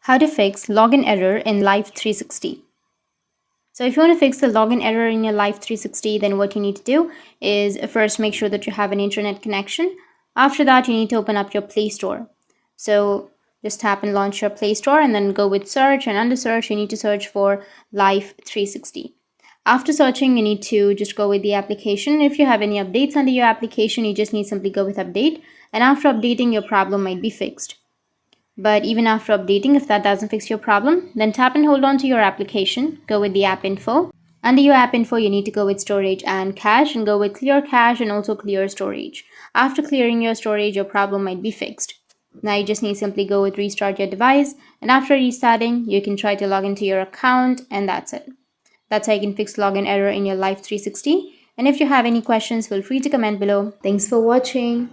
How to fix login error in Life360. So if you want to fix the login error in your Life360, then what you need to do is first make sure that you have an internet connection. After that, you need to open up your Play Store. So just tap and launch your Play Store and then go with search, and under search, you need to search for Life360. After searching, you need to just go with the application. If you have any updates under your application, you just need simply go with update. And after updating, your problem might be fixed. But even after updating, if that doesn't fix your problem, then tap and hold on to your application. Go with the app info. Under your app info, you need to go with storage and cache and go with clear cache and also clear storage. After clearing your storage, your problem might be fixed. Now you just need to simply go with restart your device, and after restarting, you can try to log into your account, and that's it. That's how you can fix login error in your Life360. And if you have any questions, feel free to comment below. Thanks for watching.